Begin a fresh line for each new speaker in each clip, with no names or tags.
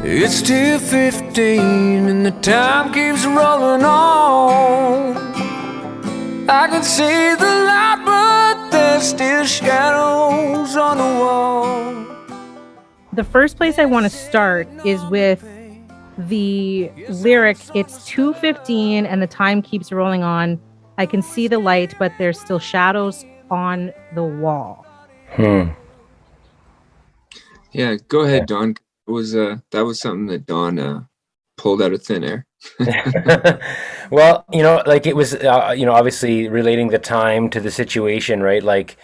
It's 2:15 and the time keeps rolling on. I can see the light, but there's still shadows on the wall.
The first place I want to start is with the lyric, it's 2:15 and the time keeps rolling on. I can see the light, but there's still shadows on the wall.
Yeah, go ahead, Don. That was something that Don pulled out of thin air.
Well, like it was, obviously relating the time to the situation, right? Like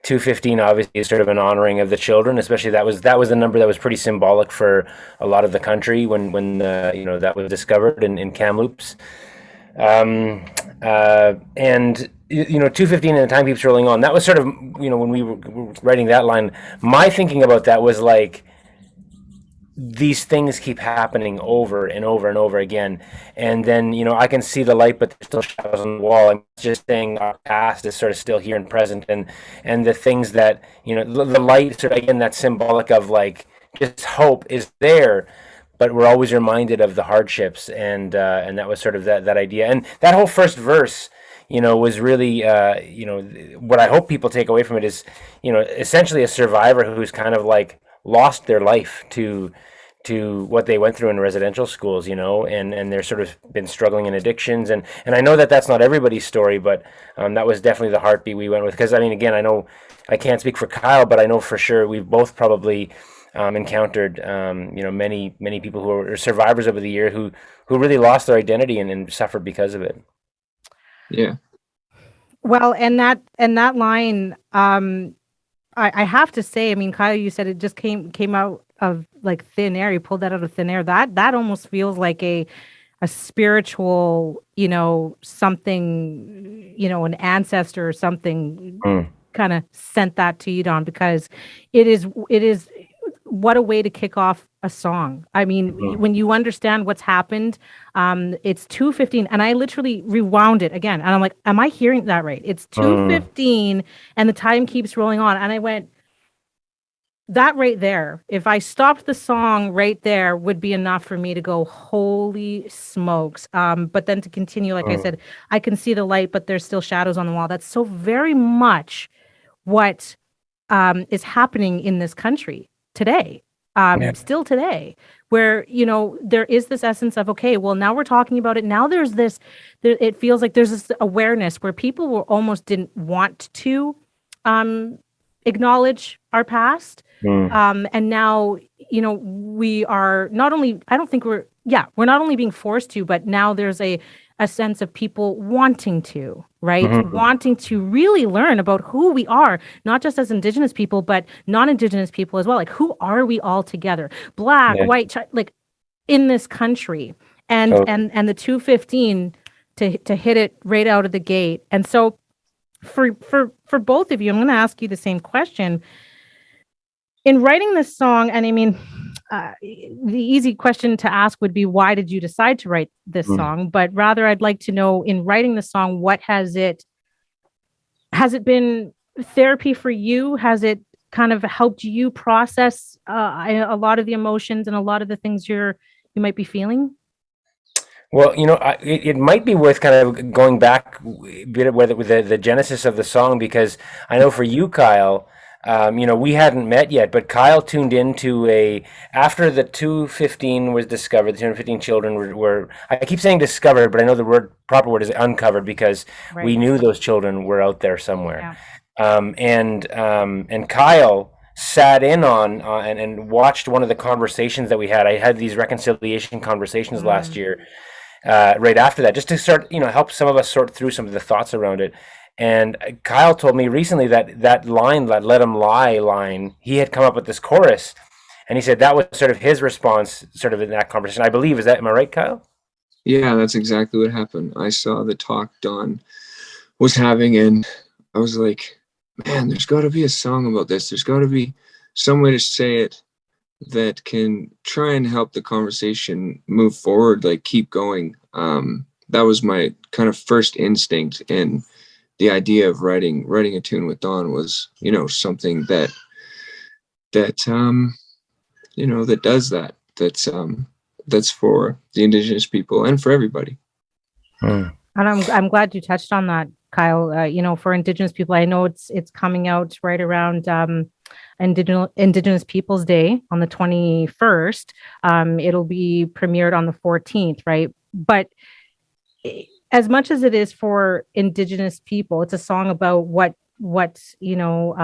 2:15 obviously is sort of an honoring of the children, especially that was the number that was pretty symbolic for a lot of the country when that was discovered in Kamloops. And 2:15 and the time keeps rolling on. That was sort of, when we were writing that line, my thinking about that was like, these things keep happening over and over and over again. And then, I can see the light, but there's still shadows on the wall. I'm just saying our past is sort of still here and present. And the things that, the light sort of, again, that's symbolic of like, just hope is there, but we're always reminded of the hardships. And that was sort of that idea. And that whole first verse, was really, what I hope people take away from it is, essentially a survivor who's kind of like lost their life to what they went through in residential schools, and they're sort of been struggling in addictions. And I know that that's not everybody's story, but that was definitely the heartbeat we went with. Because, I mean, again, I know I can't speak for Kyle, but I know for sure we've both probably encountered, many people who are survivors over the year who really lost their identity and suffered because of it.
Yeah.
Well, and that line, I have to say, I mean, Kyle, you said it just came out of like thin air. You pulled that out of thin air. That almost feels like a spiritual, something, an ancestor or something kind of sent that to you, Don, because it is what a way to kick off a song. I mean, when you understand what's happened, it's 2:15 and I literally rewound it again. And I'm like, am I hearing that right? It's 2:15 and the time keeps rolling on. And I went, that right there, if I stopped the song right there would be enough for me to go, holy smokes. But then to continue, like I said, I can see the light, but there's still shadows on the wall. That's so very much what is happening in this country today. Still today, where, there is this essence of, okay, well, now we're talking about it. Now it feels like there's this awareness where people almost didn't want to acknowledge our past. And now, we are not only, I don't think we're not only being forced to, but now there's a sense of people wanting to, right? Wanting to really learn about who we are, not just as Indigenous people, but non-Indigenous people as well. Like, who are we all together? Black, white, like in this country, and the 2:15 to hit it right out of the gate. And so for both of you, I'm going to ask you the same question. In writing this song, and I mean, the easy question to ask would be, why did you decide to write this song? But rather, I'd like to know, in writing the song, what has it been therapy for you? Has it kind of helped you process a lot of the emotions and a lot of the things you might be feeling?
Well, it might be worth kind of going back a bit with the genesis of the song, because I know for you, Kyle, we hadn't met yet, but Kyle tuned into after the 2:15 was discovered, the 215 children were, I keep saying discovered, but I know the proper word is uncovered, because we knew those children were out there somewhere. Yeah. And Kyle sat in on and watched one of the conversations that we had. I had these reconciliation conversations last year, right after that, just to start, help some of us sort through some of the thoughts around it. And Kyle told me recently that line, that "let him lie" line, he had come up with this chorus, and he said that was sort of his response, sort of in that conversation. I believe, am I right, Kyle?
Yeah, that's exactly what happened. I saw the talk Don was having, and I was like, man, there's got to be a song about this. There's got to be some way to say it that can try and help the conversation move forward, like keep going. That was my kind of first instinct, and the idea of writing a tune with Don was, something that does that. that's for the Indigenous people and for everybody.
And I'm glad you touched on that, Kyle. You know, for Indigenous people, I know it's coming out right around Indigenous Peoples Day on the 21st. It'll be premiered on the 14th, right? But as much as it is for Indigenous people, it's a song about what you know,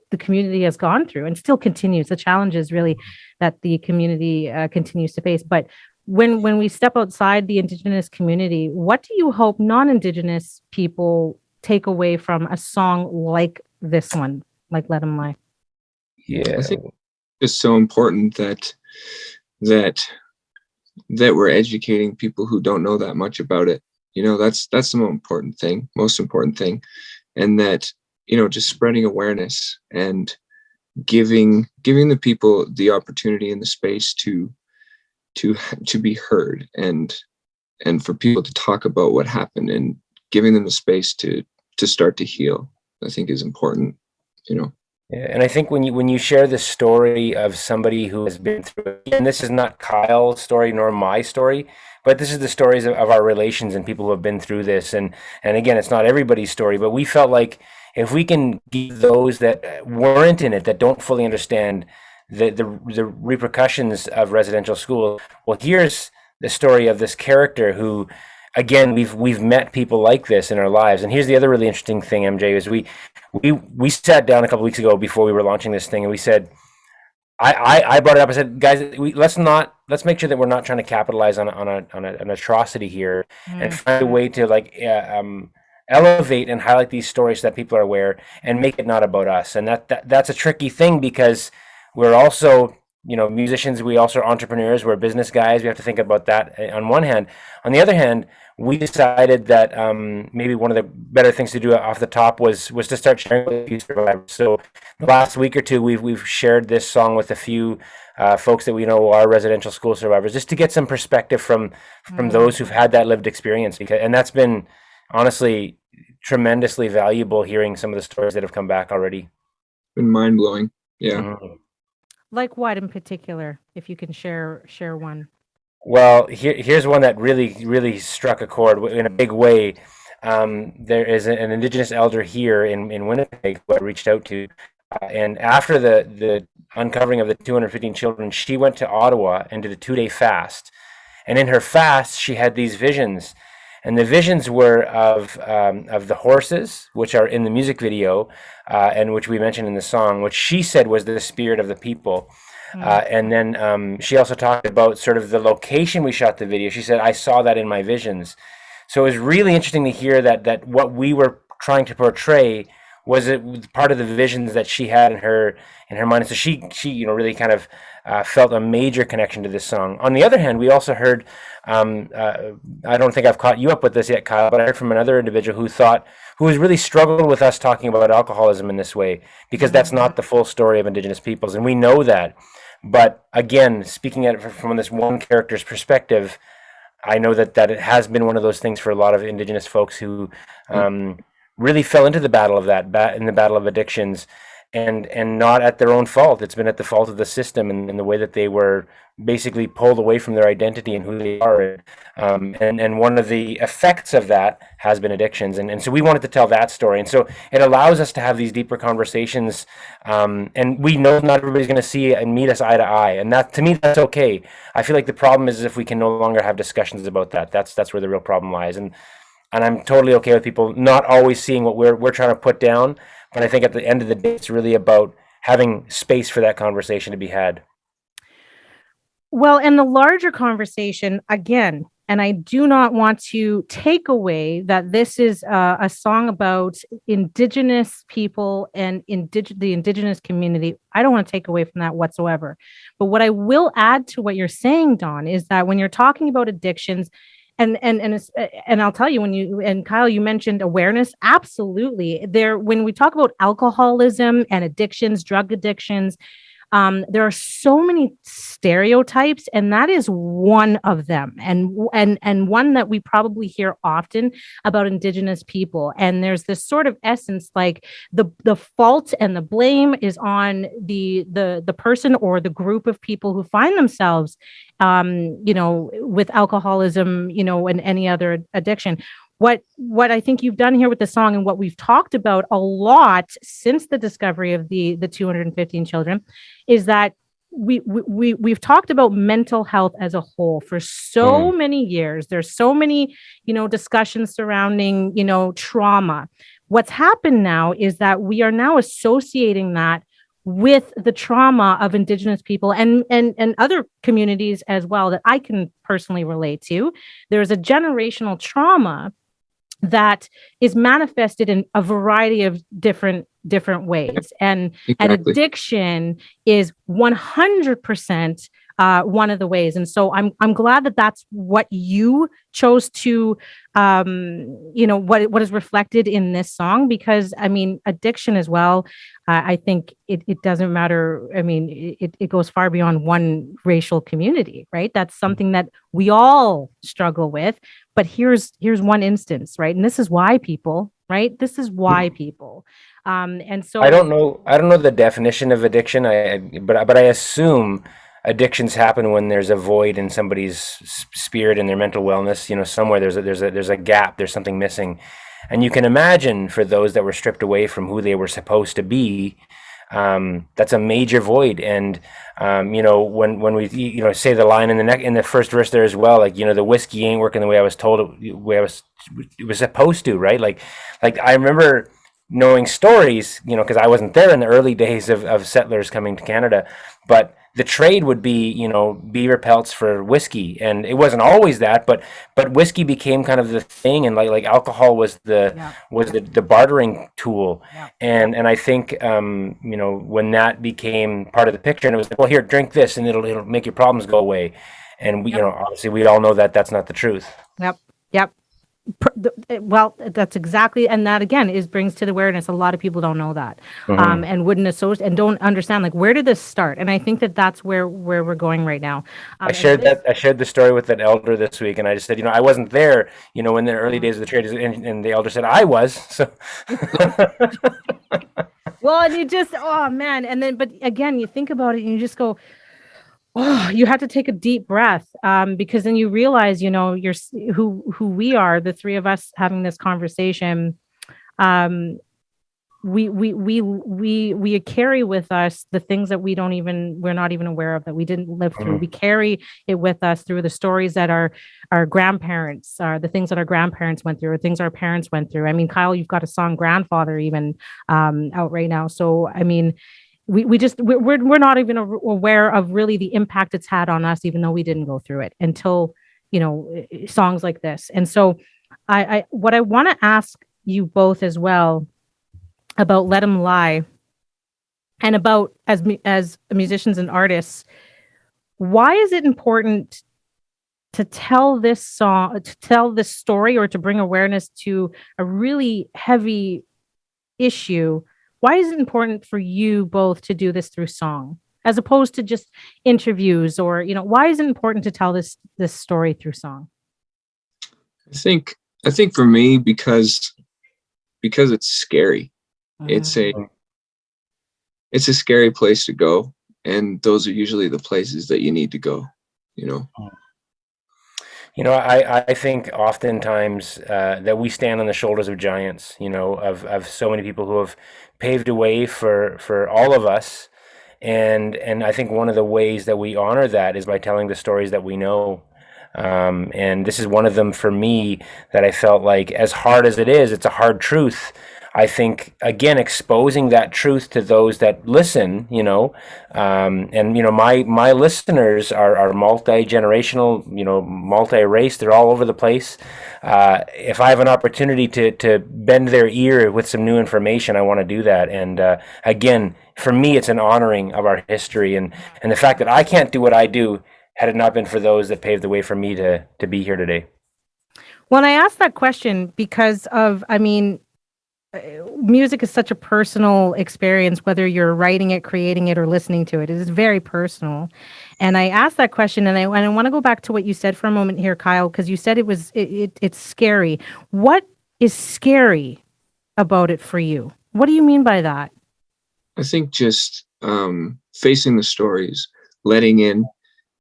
the community has gone through and still continues. The challenges really that the community continues to face. But when we step outside the Indigenous community, what do you hope non-Indigenous people take away from a song like this one, like Let 'Em Lie?
Yeah,
I think it's so important that we're educating people who don't know that much about it. You know, that's the most important thing, and that, you know, just spreading awareness and giving the people the opportunity and the space to be heard, and for people to talk about what happened, and giving them the space to start to heal, I think is important, you know.
Yeah, and I think when you share the story of somebody who has been through it, and this is not Kyle's story nor my story, but this is the stories of our relations and people who have been through this, and again, it's not everybody's story, but we felt like if we can give those that weren't in it, that don't fully understand the repercussions of residential school, well, here's the story of this character who, again, we've met people like this in our lives. And here's the other really interesting thing, MJ, is we sat down a couple weeks ago before we were launching this thing, and we said, I brought it up. I said, guys, let's make sure that we're not trying to capitalize on an atrocity here, and find a way to elevate and highlight these stories so that people are aware and make it not about us. And that's a tricky thing, because we're also, you know, musicians, we also are entrepreneurs, we're business guys, we have to think about that on one hand. On the other hand, we decided that maybe one of the better things to do off the top was to start sharing with a few survivors. So the last week or two, we've shared this song with a few folks that we know are residential school survivors, just to get some perspective from those who've had that lived experience. And that's been honestly tremendously valuable, hearing some of the stories that have come back already.
Been mind-blowing. Yeah.
Mm-hmm.
Like what in particular, if you can share one?
Well, here's one that really struck a chord in a big way. There is an Indigenous elder here in Winnipeg who I reached out to, and after the uncovering of the 215 children, she went to Ottawa and did a 2-day fast. And in her fast, she had these visions, and the visions were of the horses, which are in the music video, and which we mentioned in the song, which she said was the spirit of the people. And then she also talked about sort of the location we shot the video. She said, I saw that in my visions. So it was really interesting to hear that what we were trying to portray was it part of the visions that she had in her mind. And so she really kind of felt a major connection to this song. On the other hand, we also heard, I don't think I've caught you up with this yet, Kyle, but I heard from another individual who has really struggled with us talking about alcoholism in this way, because that's not the full story of Indigenous peoples, and we know that. But again, speaking at it from this one character's perspective, I know that it has been one of those things for a lot of Indigenous folks who really fell into the battle of in the battle of addictions, and not at their own fault. It's been at the fault of the system and the way that they were basically pulled away from their identity and who they are. And one of the effects of that has been addictions. And so we wanted to tell that story. And so it allows us to have these deeper conversations. And we know not everybody's going to see and meet us eye to eye. And that, to me, that's okay. I feel like the problem is if we can no longer have discussions about that. That's where the real problem lies. And I'm totally okay with people not always seeing what we're trying to put down. But I think at the end of the day, it's really about having space for that conversation to be had.
Well, and the larger conversation, again, and I do not want to take away that this is a song about Indigenous people and the Indigenous community. I don't want to take away from that whatsoever. But what I will add to what you're saying, Don, is that when you're talking about addictions, and I'll tell you, when you and Kyle, you mentioned awareness. Absolutely. When we talk about alcoholism and addictions, drug addictions, There are so many stereotypes, and that is one of them, and one that we probably hear often about Indigenous people. And there's this sort of essence, like the fault and the blame is on the person or the group of people who find themselves, with alcoholism, and any other addiction. What I think you've done here with the song, and what we've talked about a lot since the discovery of the 215 children, is that we've talked about mental health as a whole for so many years. There's so many, discussions surrounding, trauma. What's happened now is that we are now associating that with the trauma of Indigenous people and other communities as well that I can personally relate to. There's a generational trauma that is manifested in a variety of different ways, and addiction is 100% one of the ways. And so I'm glad that that's what you chose to what is reflected in this song, because I mean, addiction as well, I think it doesn't matter. I mean, it goes far beyond one racial community, right? That's something that we all struggle with. But here's one instance, right? And this is why people, right? This is why people. And so
I don't know the definition of addiction. But I assume addictions happen when there's a void in somebody's spirit and their mental wellness. Somewhere there's a gap. There's something missing, and you can imagine for those that were stripped away from who they were supposed to be. That's a major void. And when we say the line in the first verse there as well, like, the whiskey ain't working the way I was told it was supposed to, right? Like I remember knowing stories, because I wasn't there in the early days of settlers coming to Canada, but the trade would be, beaver pelts for whiskey, and it wasn't always that, but whiskey became kind of the thing, and like alcohol was the bartering tool, and I think when that became part of the picture, and it was like, well, here, drink this, and it'll make your problems go away, and we obviously we all know that that's not the truth.
Yep. Well, that's exactly, and that again brings to the awareness. A lot of people don't know that, and wouldn't associate and don't understand, like, where did this start? And I think that that's where we're going right now.
I shared the story with an elder this week, and I just said, I wasn't there, in the early days of the trade, and the elder said I was. So,
well, and you just, oh man, and then, but again, you think about it, and you just go, oh, you have to take a deep breath, because then you realize, you're who we are, the three of us having this conversation. We carry with us the things that we're not even aware of, that we didn't live through. We carry it with us through the stories that our grandparents, the things that our grandparents went through, or things our parents went through. I mean, Kyle, you've got a song "Grandfather" even out right now. So I mean, we're not even aware of really the impact it's had on us, even though we didn't go through it until, songs like this. And so what I want to ask you both as well about "Let 'Em Lie" and about as musicians and artists, why is it important to tell this story, or to bring awareness to a really heavy issue? Why is it important for you both to do this through song, as opposed to just interviews, or, why is it important to tell this story through song?
I think for me, because it's scary. It's a scary place to go, and those are usually the places that you need to go.
I think oftentimes that we stand on the shoulders of giants, of so many people who have paved a way for all of us. And I think one of the ways that we honor that is by telling the stories that we know. And this is one of them for me, that I felt like, as hard as it is, it's a hard truth. I think, again, exposing that truth to those that listen, my listeners are multi-generational, multi-race. They're all over the place. If I have an opportunity to bend their ear with some new information, I want to do that. And again, for me, it's an honoring of our history, and the fact that I can't do what I do had it not been for those that paved the way for me to be here today.
Well, I asked that question because of, music is such a personal experience, whether you're writing it, creating it, or listening to it. It is very personal. And I asked that question, and I want to go back to what you said for a moment here, Kyle, because you said it's scary. What is scary about it for you? What do you mean by that?
I think just facing the stories, letting in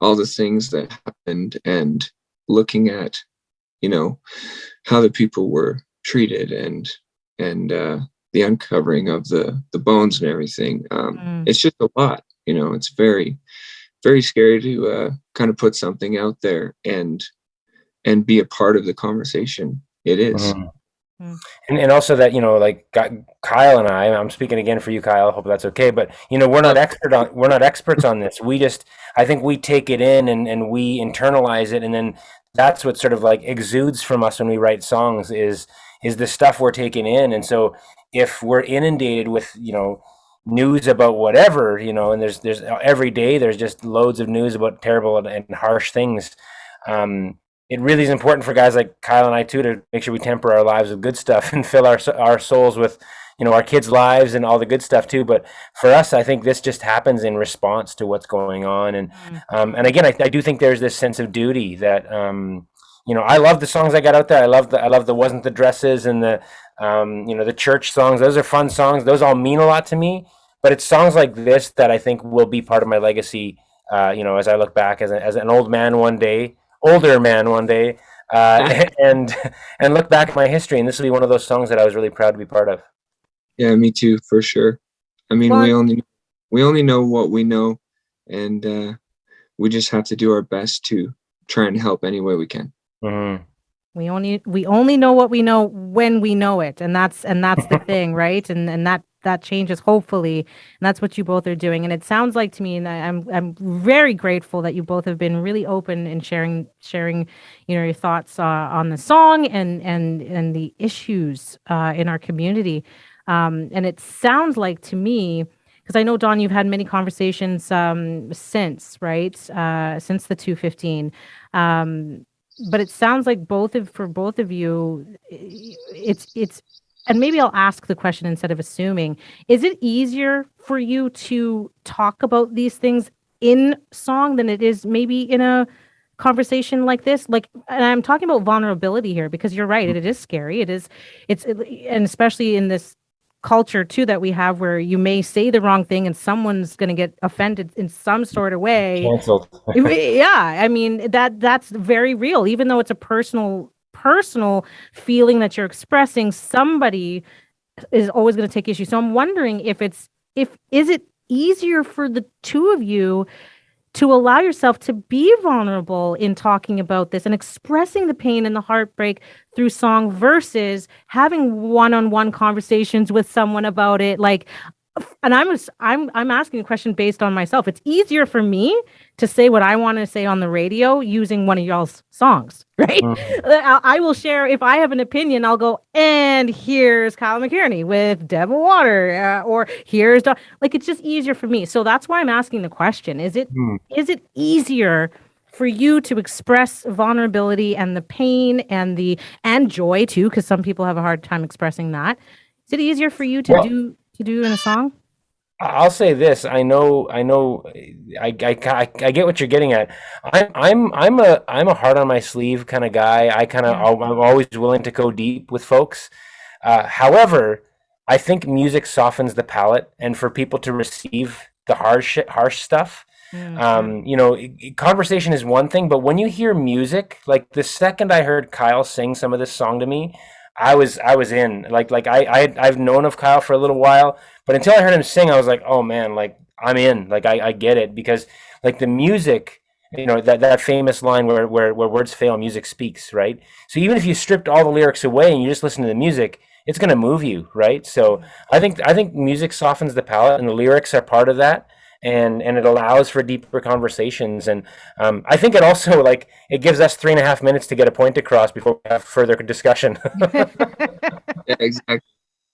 all the things that happened, and looking at, how the people were treated, and the uncovering of the bones and everything. It's just a lot. It's very, very scary to kind of put something out there and be a part of the conversation. It is.
And also that, like Kyle and I'm speaking again for you, Kyle, I hope that's okay, but we're not experts on this. I think we take it in and we internalize it, and then that's what sort of like exudes from us when we write songs is the stuff we're taking in. And so if we're inundated with news about whatever, and there's every day there's just loads of news about terrible and harsh things, it really is important for guys like Kyle and I too to make sure we temper our lives with good stuff and fill our souls with our kids' lives and all the good stuff too. But for us, I think this just happens in response to what's going on. And again, I do think there's this sense of duty that I love the songs I got out there. I love the Wasn't the Dresses and the the church songs. Those are fun songs. Those all mean a lot to me. But it's songs like this that I think will be part of my legacy. As I look back as an older man one day, and look back at my history, and this will be one of those songs that I was really proud to be part of.
Yeah, me too, for sure. I mean, we only know what we know, and we just have to do our best to try and help any way we can.
Mm-hmm.
We only know what we know when we know it, and that's the thing, right? And that changes hopefully, and that's what you both are doing. And it sounds like to me, and I'm very grateful that you both have been really open in sharing your thoughts on the song and the issues in our community. And it sounds like to me, because I know, Don, you've had many conversations since, right? Since the 215. But it sounds like for both of you, it's, and maybe I'll ask the question instead of assuming, is it easier for you to talk about these things in song than it is maybe in a conversation like this? Like, and I'm talking about vulnerability here because you're right. It is scary. And especially in this culture too that we have where you may say the wrong thing and someone's going to get offended in some sort of way.
Canceled.
Yeah, I mean that's very real. Even though it's a personal feeling that you're expressing, somebody is always going to take issue. So I'm wondering is it easier for the two of you to allow yourself to be vulnerable in talking about this and expressing the pain and the heartbreak through song versus having one-on-one conversations with someone about it? Like, and I'm asking a question based on myself. It's easier for me to say what I want to say on the radio using one of y'all's songs, right? I will share, if I have an opinion, I'll go, and here's Kyle McKearney with Devil Water, or here's like, it's just easier for me. So that's why I'm asking the question. Is it easier for you to express vulnerability and the pain and joy too? Because some people have a hard time expressing that. Is it easier for you to do in a song?
I'll say this. I get what you're getting at. I'm a heart on my sleeve kind of guy. I'm always willing to go deep with folks. However, I think music softens the palate, and for people to receive the harsh stuff. Conversation is one thing, but when you hear music, like the second I heard Kyle sing some of this song to me, I was in. I've known of Kyle for a little while, but until I heard him sing, I was like, oh man, like I'm in. Like I get it, because like the music, that famous line where words fail, music speaks, right? So even if you stripped all the lyrics away and you just listen to the music, it's gonna move you, right? So I think music softens the palate, and the lyrics are part of that. And it allows for deeper conversations, and I think it also it gives us 3.5 minutes to get a point across before we have further discussion.
Yeah, exactly.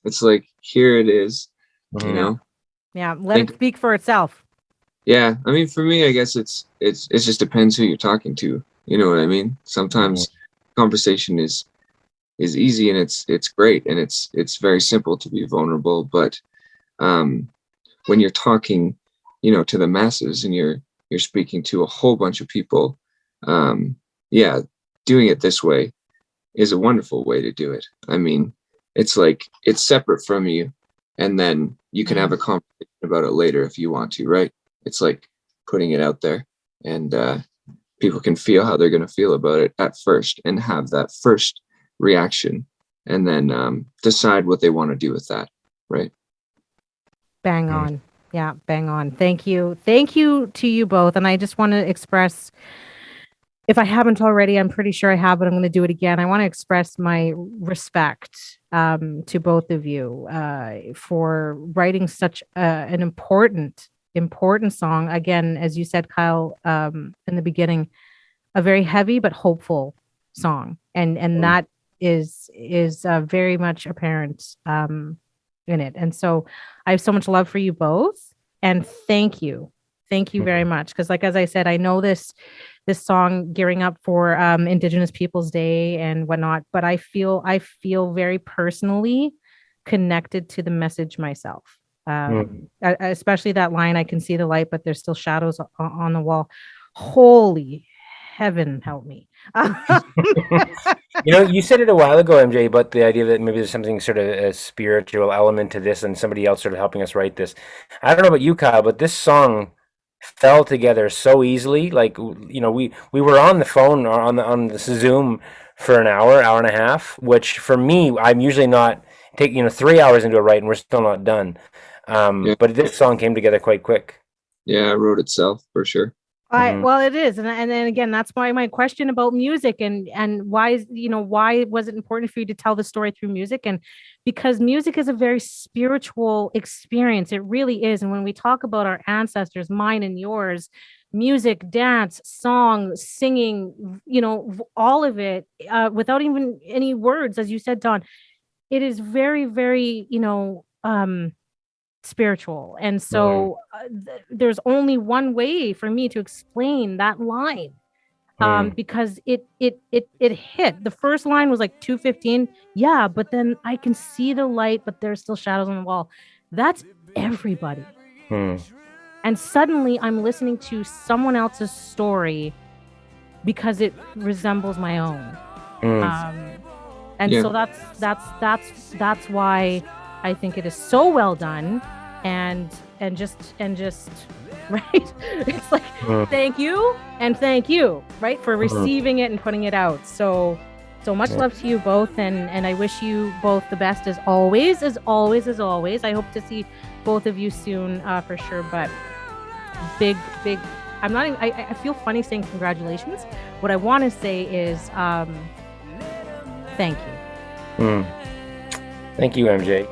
It's like, here it is,
Yeah, let it speak for itself.
Yeah, I mean, for me, I guess it just depends who you're talking to. You know what I mean? Sometimes conversation is is easy, and it's great, and it's very simple to be vulnerable. But when you're talking, to the masses, and you're speaking to a whole bunch of people, yeah, doing it this way is a wonderful way to do it. I mean, it's like it's separate from you, and then you can have a conversation about it later if you want to, right? It's like putting it out there, and people can feel how they're going to feel about it at first, and have that first reaction, and then decide what they want to do with that, right?
Bang on. Yeah, bang on. Thank you. Thank you to you both. And I just want to express, if I haven't already, I'm pretty sure I have, but I'm going to do it again. I want to express my respect to both of you for writing such an important song. Again, as you said, Kyle, in the beginning, a very heavy but hopeful song, and that is very much apparent in it. And so I have so much love for you both, and thank you very much, because as I said, I know this song gearing up for Indigenous Peoples Day and whatnot, but I feel very personally connected to the message myself. Especially that line, I can see the light, but there's still shadows on the wall. Holy heaven help me.
You said it a while ago, MJ, but the idea that maybe there's something sort of a spiritual element to this, and somebody else sort of helping us write this. I don't know about you, Kyle, but this song fell together so easily. Like, we were on the phone or on the Zoom for an hour and a half, which for me, I'm usually not taking 3 hours into a write and we're still not done. But this song came together quite quick.
Yeah, it wrote itself for sure.
Well, it is, and then again, that's why my question about music and why was it important for you to tell the story through music? And because music is a very spiritual experience, it really is. And when we talk about our ancestors, mine and yours, music, dance, song, singing, all of it, without even any words, as you said, Don, it is very, very, spiritual. And so there's only one way for me to explain that line, because it hit. The first line was like 2:15, yeah, but then I can see the light, but there's still shadows on the wall. That's everybody. And suddenly I'm listening to someone else's story because it resembles my own. So that's why I think it is so well done, and just right. It's like thank you, right, for receiving it and putting it out. So much love to you both, and I wish you both the best as always. I hope to see both of you soon, for sure. But big. I'm not even. I feel funny saying congratulations. What I want to say is thank you.
Thank you, MJ.